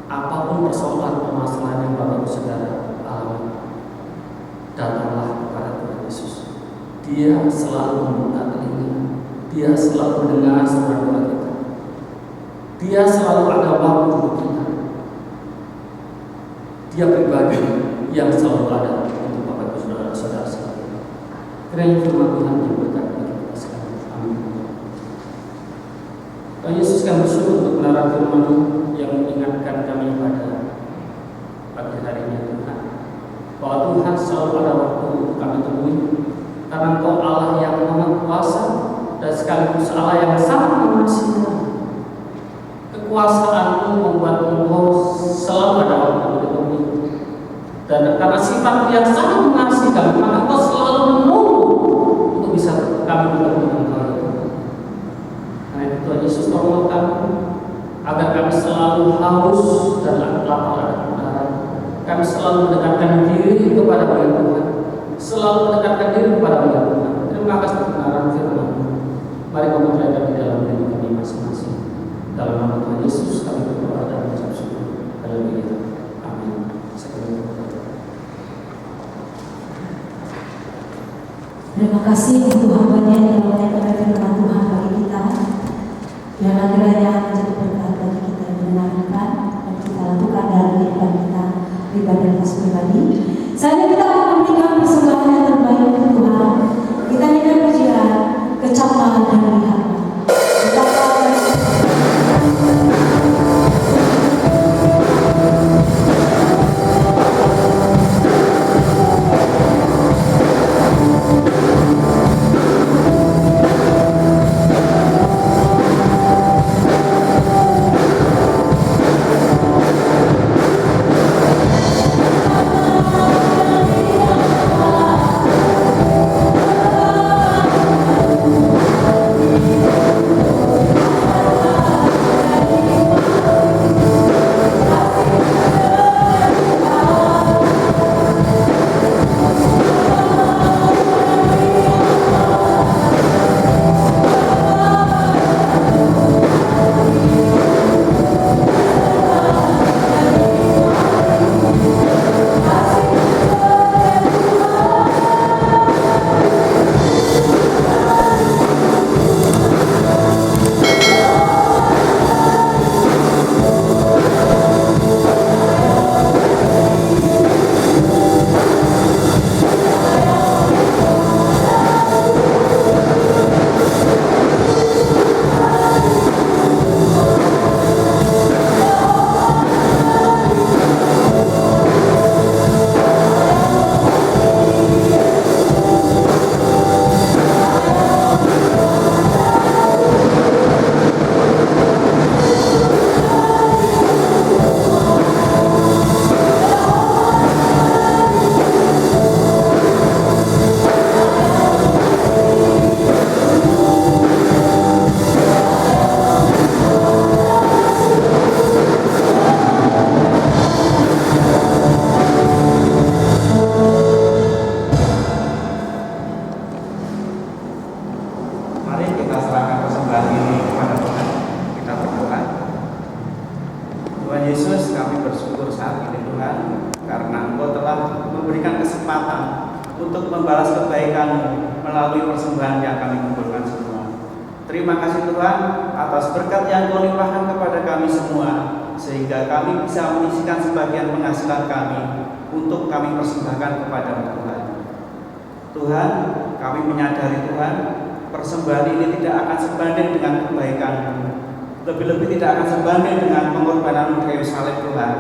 apapun persoalan permasalahan yang Bapak Ibu Saudara alami, datanglah kepada Tuhan Yesus. Dia selalu membuka telinga, Dia selalu mendengar semua doa kita. Dia selalu ada waktu untuk kita. Dia pribadi yang selalu ada untuk Bapak Ibu Saudara-saudara sekalian. Kiranya firman Tuhan diberkati bagi kita sekalian. Amin. Tuhan Yesus, kami bersyukur untuk melarang firman yang mengingatkan kami pada pagi harinya Tuhan, bahwa Tuhan selalu ada waktu untuk kami temui, karena Engkau Allah yang Maha Kuasa, dan sekaligus Allah yang sangat mengasihi. Kekuasaan-Mu membuat Engkau selalu ada waktu di bumi. Dan karena sifat yang sangat mengasihi kami, maka Engkau selalu menunggu untuk bisa kami bertemu dengan Engkau. Karena itu Tuhan Yesus tolong kami agar kami selalu haus dan lapar akan kebenaran. Kami selalu mendekatkan diri kepada Tuhan, selalu mendekatkan diri kepada Tuhan. Terima kasih kebenaran firman-Mu. Mari mempercayakan di dalam diri kami masing-masing. Dalam nama Tuhan Yesus kami berdoa dan mengucap syukur. Haleluya. Amin. Terima kasih untuk hamba-Nya yang menyatakan firman Tuhan bagi kita. Biarlah kiranya menjadi berkat bagi kita yang mendengarkan dan kita lakukan dalam kehidupan kita pribadi dan pribadi. Saat kita akan memberikan persembahan yang terbaik untuk Tuhan. Kita akan berjalan kecaman dan melihat. Tuhan, kami menyadari Tuhan, persembahan ini tidak akan sebanding dengan kebaikan-Mu. Lebih-lebih tidak akan sebanding dengan pengorbanan-Mu kayu salib Tuhan.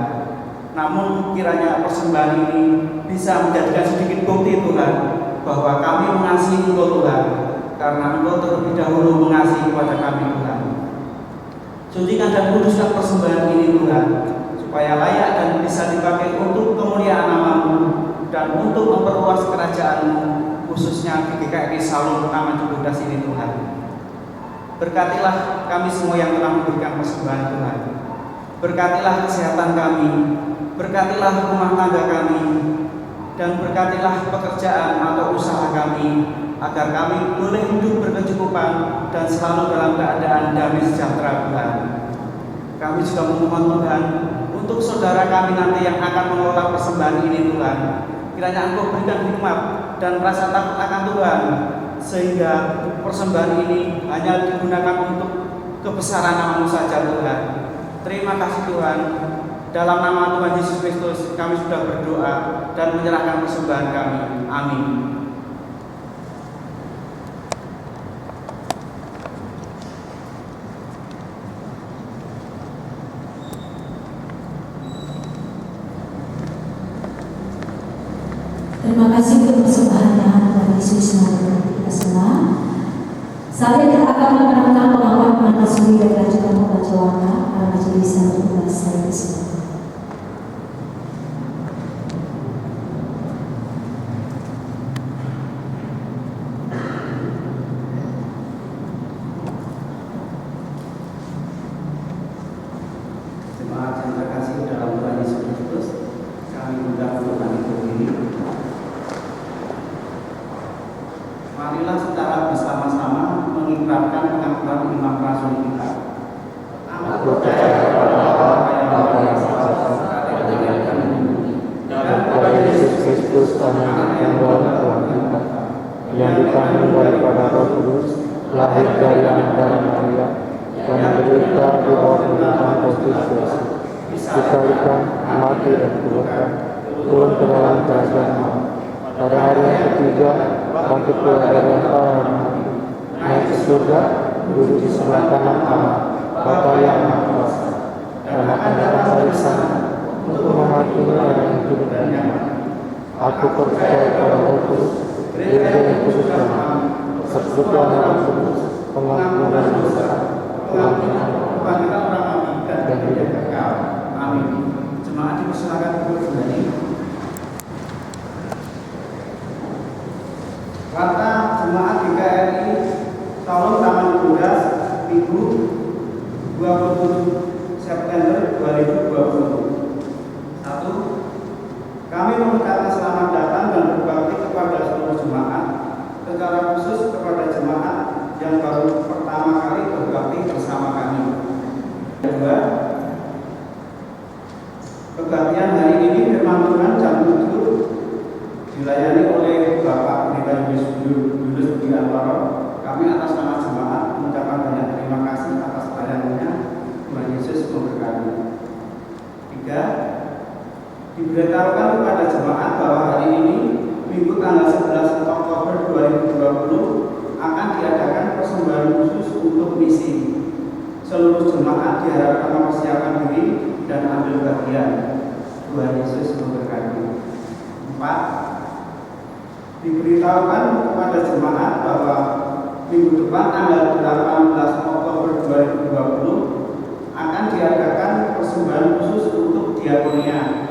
Namun kiranya persembahan ini bisa menjadikan sedikit bukti Tuhan bahwa kami mengasihi Engkau Tuhan, karena Engkau terlebih dahulu mengasihi kepada kami Tuhan. Sucikan dan kuduskan persembahan ini Tuhan, supaya layak dan bisa dipakai untuk kemuliaan nama-Mu dan untuk memperluas kerajaan-Mu, khususnya di GKRI Salum Taman Cibodas ini Tuhan. Berkatilah kami semua yang telah memberikan persembahan Tuhan. Berkatilah kesehatan kami, berkatilah rumah tangga kami, dan berkatilah pekerjaan atau usaha kami, agar kami boleh hidup berkecukupan dan selalu dalam keadaan damai sejahtera Tuhan. Kami juga memohon Tuhan untuk saudara kami nanti yang akan mengelola persembahan ini Tuhan. Kiranya Engkau berikan hikmat dan rasa takut akan Tuhan, sehingga persembahan ini hanya digunakan untuk kebesaran nama-Mu saja Tuhan. Terima kasih Tuhan. Dalam nama Tuhan Yesus Kristus kami sudah berdoa dan menyerahkan persembahan kami. Amin. Terima kasih untuk persembahannya Tuhan Yesus. Kita semua Saatnya kita akan memenangkan pengakuan pengantar suri dan lanjutan membaca warna para majelis yang bertugas saya di sini. Jemaat yang terkasih dalam Tuhan Yesus Kristus, kami undang untuk kami berdiri. Marilah secara bersama-sama mengikrarkan pengakuan imam rasul kita. Aku percaya kepada Allah yang Maha Esa, dan kepada Yesus Kristus anak yang Tuhan kita, yang dikandung daripada Roh Kudus, lahir dari antara Maria, dan menderita di bawah pemerintahan Pontius Pilatus, disalibkan, mati dan dikuburkan, turun ke dalam kerajaan Allah. Pada hari yang ketiga, bangkit keluar dari antara orang mati, naik ke surga, duduk di sebelah kanan Allah, Bapa yang Maha Kuasa, dan akan datang dari sana untuk menghakimi orang yang hidup dan yang mati. Aku percaya kepada Roh Kudus, Gereja yang kudus dan am, persekutuan yang kudus, pengampunan dosa, kebangkitan orang mati dan hidup kekal. Amin. Jemaat dipersilakan untuk berdiri. Warta Jemaat GKRI Tolong Taman Kudas Minggu 27 September 2020. 1. Kami mengucapkan selamat datang dan berbakti kepada seluruh jemaat, secara khusus kepada jemaat yang baru pertama kali berbakti bersama kami. 2. Kebaktian hari ini firman Tuhan jam 7 dilayani oleh Bapak Pendeta Yunus Budiantoro. Kami atas nama jemaat mengucapkan banyak terima kasih atas pelayanannya. Tuhan Yesus memberkati. 3. Diberitahukan kepada jemaat bahwa hari ini Minggu tanggal 11 Oktober 2020 akan diadakan persembahan khusus untuk misi. Seluruh jemaat diharapkan mempersiapkan diri dan ambil bagian. Tuhan Yesus memberkati. 4. Diberitahukan kepada jemaat bahwa minggu depan tanggal 18 Oktober 2020 akan diadakan persembahan khusus untuk diakonia.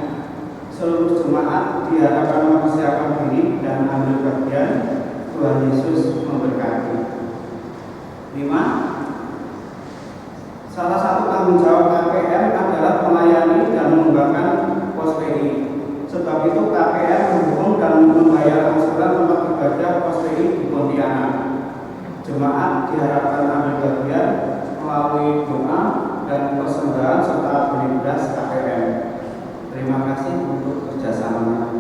Seluruh jemaat diharapkan mempersiapkan diri dan ambil bagian. Tuhan Yesus memberkati. 5. Salah satu tanggung jawab KPM adalah melayani dan mengembangkan pos PI. Sebab itu KPM mendukung dan membayar angsuran tempat ibadah pos PI di Pontianak. Jemaat diharapkan ambil bagian melalui doa dan persembahan serta beri beras KPM. Terima kasih untuk kerjasamanya.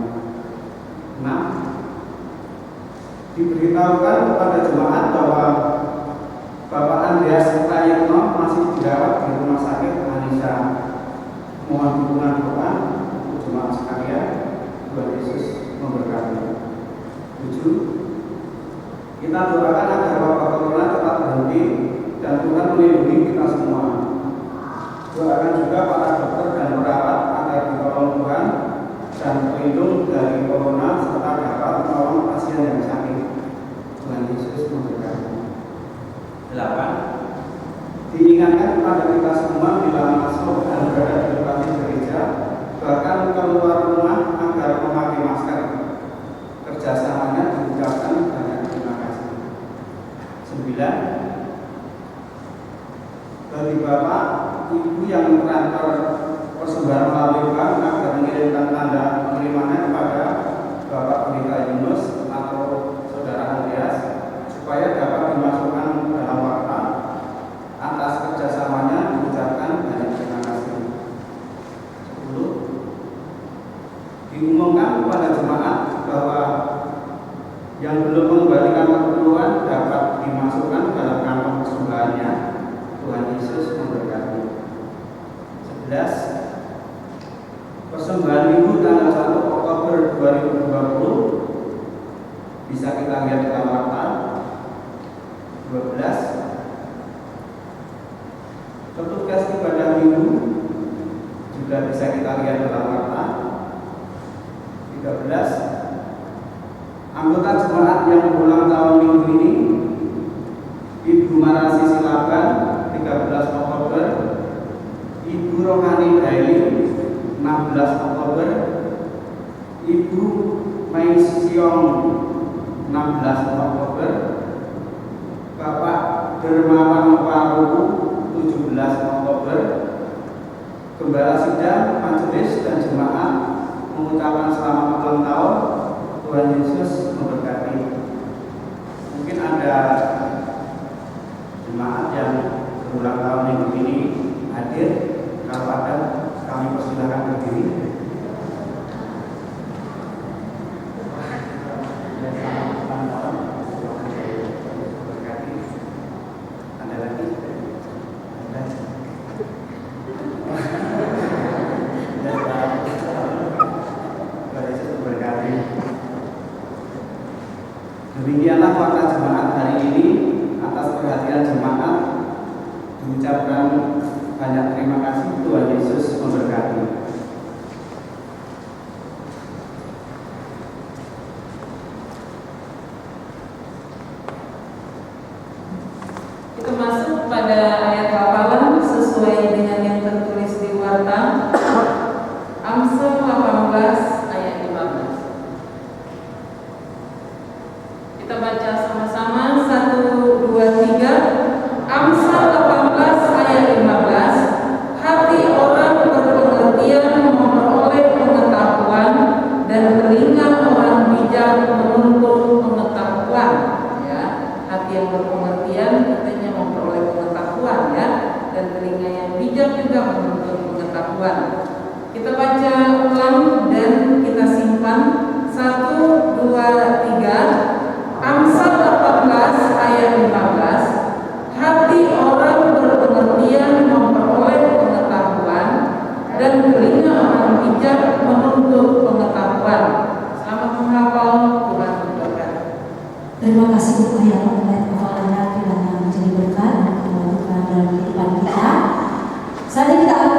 6. Diberitahukan kepada jemaat bahwa Bapak Andreas Prayitno masih dirawat di Rumah Sakit Anissa. Mohon dukungan doa untuk jemaat sekalian. Tuhan Yesus memberkati. 7. Kita doakan agar wabah corona tetap berhenti dan Tuhan melindungi kita semua. Doakan juga para dokter dan perawat agar ditolong Tuhan dan terlindung dari corona serta dapat menolong pasien yang sakit. Tuhan Yesus memberkati. 8. Diingatkan kepada kita semua bila masuk dan berada di lokasi gereja, bahkan keluar rumah agar memakai masker. Kerjasamanya diucapkan banyak terima kasih. 9. Bagi Bapak, Ibu yang mengantar persembahan melalui bank agar mengirimkan tanda penerimaannya kepada Bapak Pendeta Yunus atau Saudara Andreas supaya dapat dimasukkan dalam warta. Atas kerjasamanya diucapkan banyak terima kasih. 10. Diumumkan kepada jemaat bahwa yang belum mengembalikan keperluan dapat dimasukkan dalam kantong persembahannya. Tuhan Yesus memberkati. 11. Persembahan Minggu tanggal 1 Oktober 2020 bisa kita lihat dalam warta. 12. Petugas ibadah Minggu juga bisa kita lihat dalam warta. 13. Anggota jemaat yang berulang tahun minggu ini Marasi Silaban 13 Oktober, Ibu Rohani Daily 16 Oktober, Ibu Mei Siong 16 Oktober, Bapak Dermawan Paru 17 Oktober. Gembala Sidang, Majelis dan Jemaat mengucapkan selamat ulang tahun. Tuhan Yesus memberkati. Mungkin ada jemaat yang berulang tahun minggu ini hadir. Kalau ada, kami persilahkan berdiri. Ada lagi? Demikianlah warta jemaat hari ini. Atas perhatian jemaat diucapkan banyak terima kasih. Tuhan Yesus memberkati. Kita masuk pada ayat hafalan sesuai dengan yang tertulis di warta. Amsal 18 ayat 15. Kita baca sama-sama 1, 2, 3. Amsal 18 ayat 15. Hati orang berpengertian memperoleh pengetahuan dan telinga orang bijak menuntut pengetahuan. Ya, hati yang berpengertian katanya memperoleh pengetahuan, ya, dan telinga yang bijak juga menuntut pengetahuan. Kita baca ulang dan kita simpan. 1, 2, 3. Amsal 18 ayat 15. Hati orang berpengertian memperoleh pengetahuan dan telinga orang bijak menuntut pengetahuan. Selamat menghafal. Tuhan memberkati. Terima kasih untuk ayat hafalan kiranya menjadi berkat dan dalam kehidupan kita. Saat ini kita akan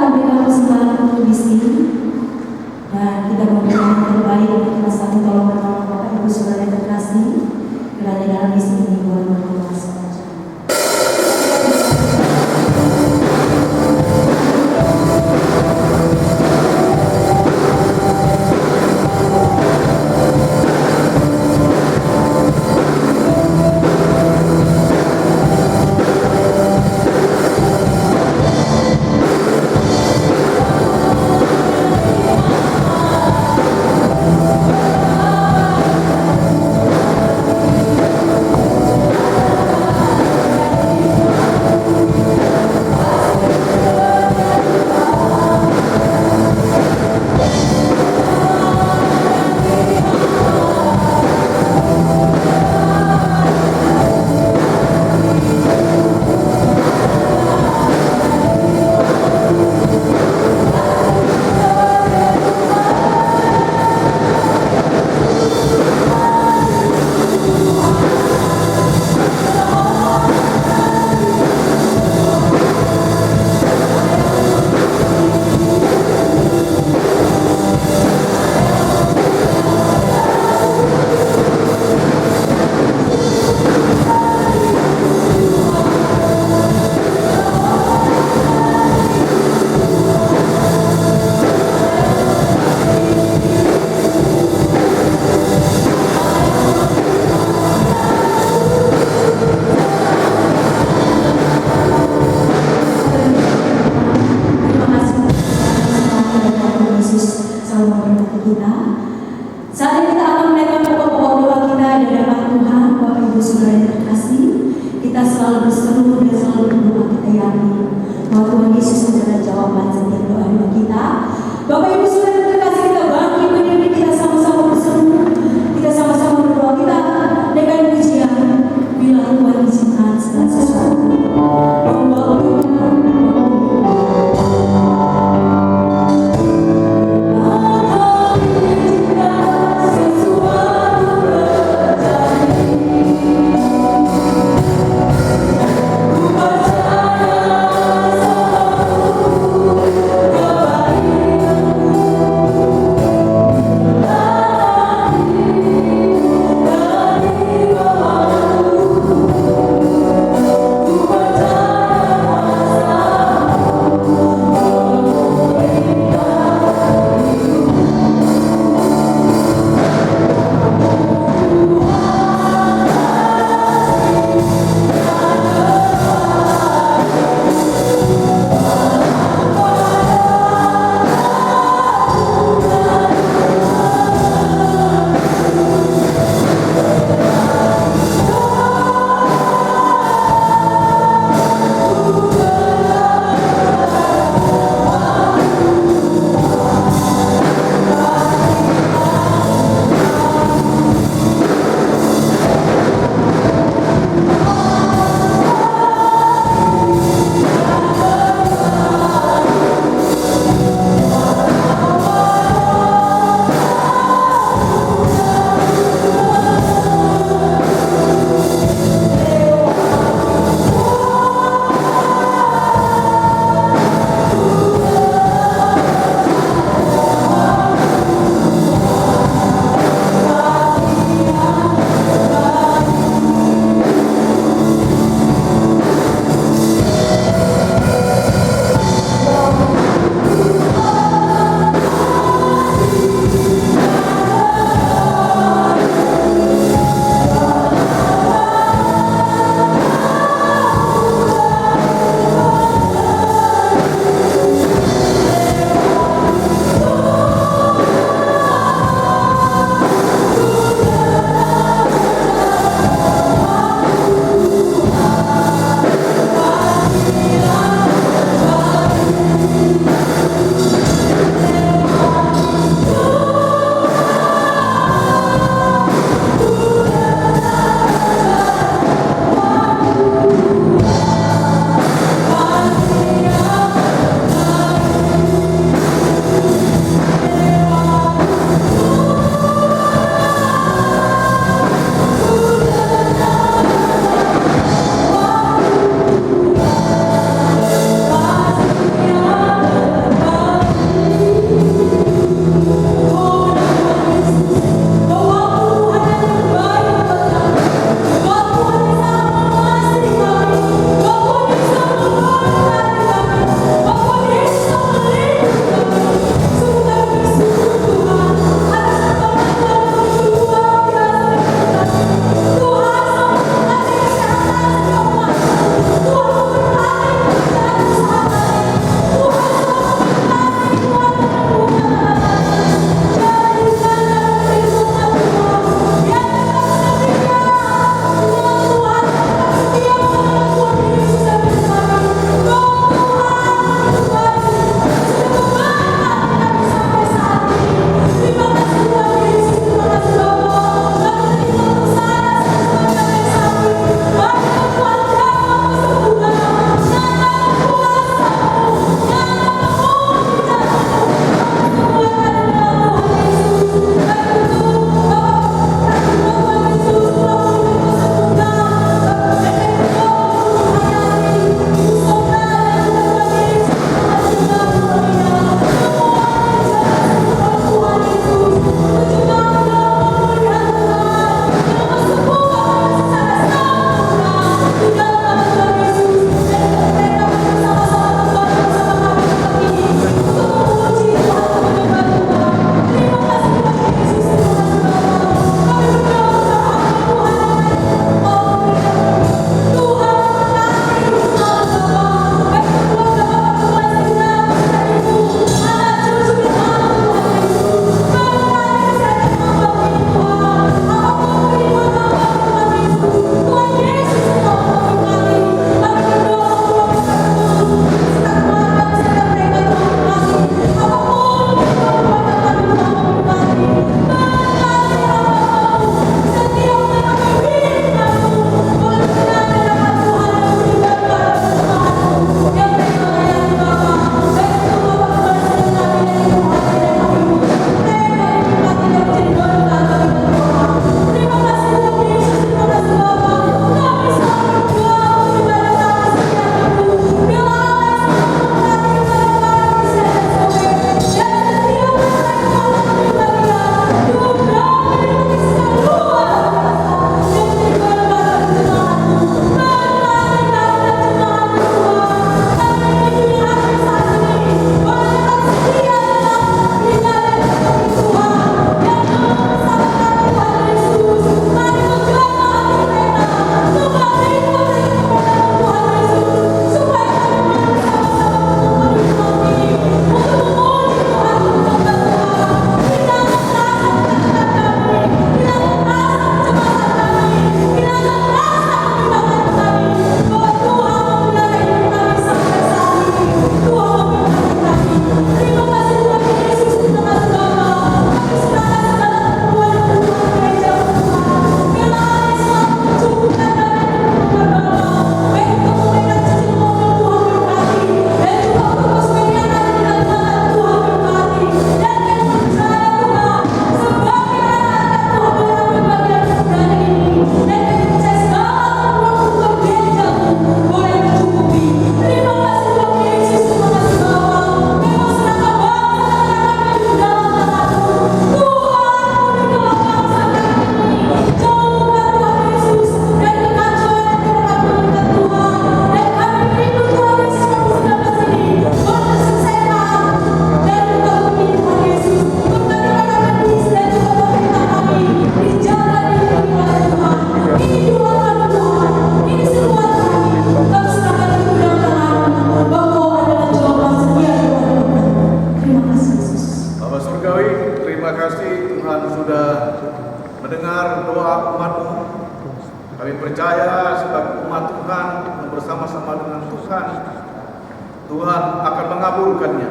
Tuhan akan mengabulkannya,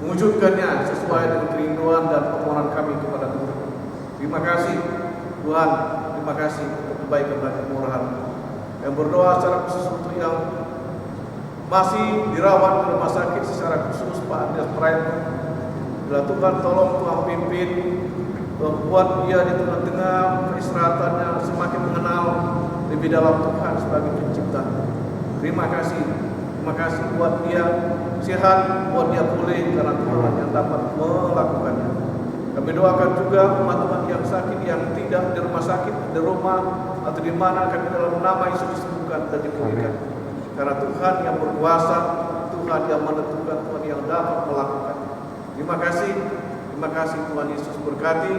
mewujudkannya sesuai dengan kerinduan dan permohonan kami kepada Tuhan. Terima kasih Tuhan, terima kasih untuk kebaikan dan kemurahan. Yang berdoa secara khusus untuk yang masih dirawat di rumah sakit, secara khusus Pak Andreas Praetno. Bila Tuhan tolong, Tuhan pimpin, Tuhan buat dia di tengah-tengah keistirahatannya semakin mengenal lebih dalam Tuhan sebagai pencipta. Terima kasih buat dia sehat, buat dia pulih, karena Tuhan yang dapat melakukannya. Kami doakan juga teman-teman yang sakit, yang tidak di rumah sakit, di rumah atau di mana, kami dalam nama Yesus disembuhkan dan dipulihkan. Karena Tuhan yang berkuasa, Tuhan yang menentukan, Tuhan yang dapat melakukan. Terima kasih Tuhan Yesus. Berkati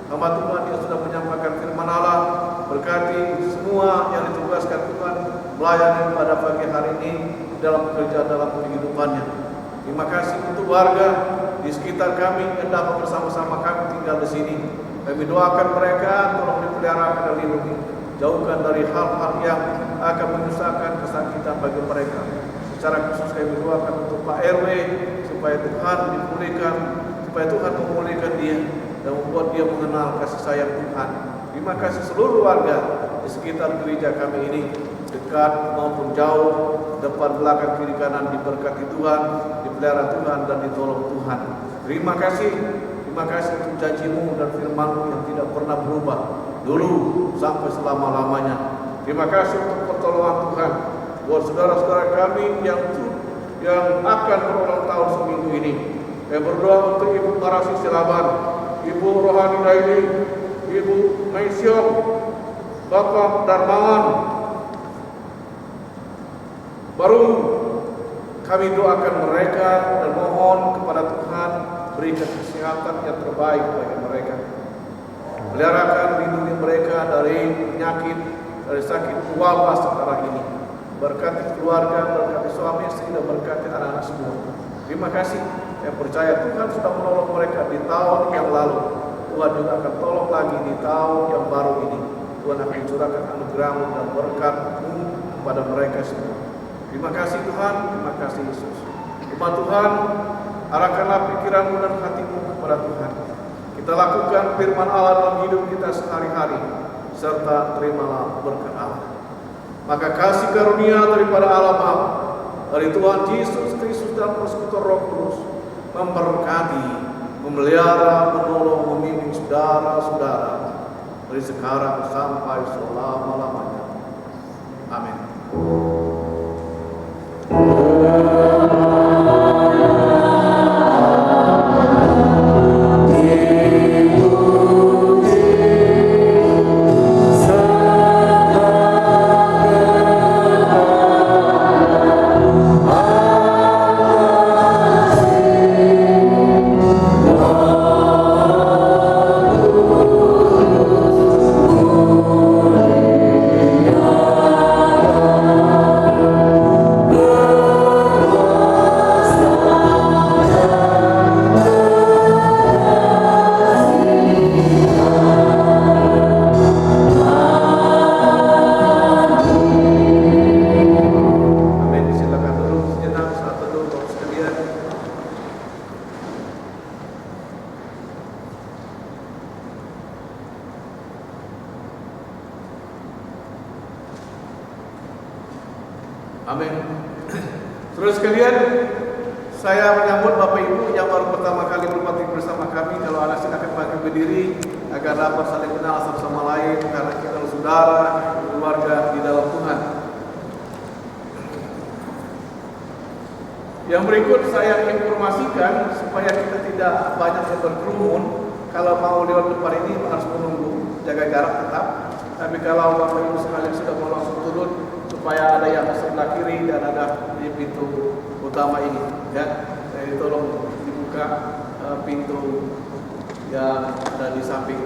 hamba Tuhan yang sudah menyampaikan firman Allah, berkati semua yang ditugaskan Tuhan melayani pada pagi hari ini dalam pekerjaan, dalam kehidupannya. Terima kasih untuk warga di sekitar kami yang dapat bersama-sama kami tinggal di sini. Kami doakan mereka, tolong dipelihara dan lindungi, jauhkan dari hal-hal yang akan menyusahkan, kesakitan bagi mereka. Secara khusus kami doakan untuk Pak RW, supaya Tuhan dipulihkan, supaya Tuhan memulihkan dia dan membuat dia mengenal kasih sayang Tuhan. Terima kasih seluruh warga di sekitar gereja kami ini, dekat maupun jauh, depan, belakang, kiri, kanan, diberkati Tuhan, dipelihara Tuhan, dan ditolong Tuhan. Terima kasih untuk janji-Mu dan firman-Mu yang tidak pernah berubah dulu sampai selama-lamanya. Terima kasih untuk pertolongan Tuhan buat saudara-saudara kami yang akan berulang tahun seminggu ini. Saya berdoa untuk Ibu Marasi Silaban, Ibu Rohani Daili, Ibu Maisyong, Bapak Darmawan. Baru kami doakan mereka dan mohon kepada Tuhan berikan kesehatan yang terbaik bagi mereka. Peliharakan, lindungi mereka dari penyakit, dari sakit wabah sekarang ini. Berkati keluarga, berkati suami istri, dan berkati anak-anak semua. Terima kasih. Saya percaya Tuhan sudah menolong mereka di tahun yang lalu. Tuhan juga akan tolong lagi di tahun yang baru ini. Tuhan akan curahkan anugerah-Mu dan berkat-Mu kepada mereka semua. Terima kasih Tuhan, terima kasih Yesus. Firman Tuhan, arahkanlah pikiran-Mu dan hati-Mu kepada Tuhan. Kita lakukan firman Allah dalam hidup kita sehari-hari, serta terimalah berkat Allah. Maka kasih karunia daripada Allah Bapa, dari Tuhan Yesus Kristus dan Persekutuan Roh Kudus memberkati, memelihara, menolong, membimbing saudara-saudara dari sekarang sampai selama-lamanya. Amin. Amin. Saudara sekalian, saya menyambut Bapak Ibu yang baru pertama kali berbakti bersama kami. Kalau anak silakan bangkit berdiri agar dapat saling kenal satu sama lain, karena kita saudara, keluarga di dalam Tuhan. Yang berikut saya informasikan supaya kita tidak banyak yang berkerumun. Kalau mau lewat depan ini harus menunggu, jaga jarak tetap. Tapi kalau Bapak Ibu sekalian sudah mau langsung turun, supaya ada yang sebelah kiri dan ada di pintu utama ini, ya. Jadi tolong dibuka pintu yang ada di samping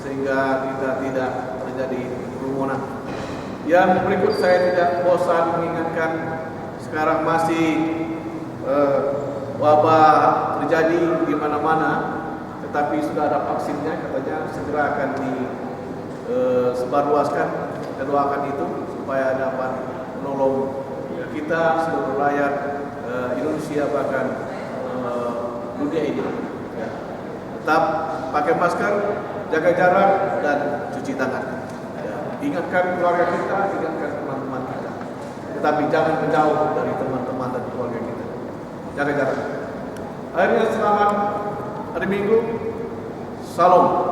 sehingga kita tidak terjadi kerumunan. Yang berikut saya tidak bosan mengingatkan, sekarang masih wabah terjadi di mana-mana, tetapi sudah ada vaksinnya, katanya segera akan disebarluaskan. Kita doakan itu supaya dapat menolong kita seluruh rakyat Indonesia bahkan dunia ini. Ya. Tetap pakai masker, jaga jarak dan cuci tangan. Ya. Ingatkan keluarga kita, ingatkan teman-teman kita. Tetapi jangan menjauh dari teman-teman dan keluarga kita. Jaga jarak. Akhirnya selamat hari Minggu. Salam.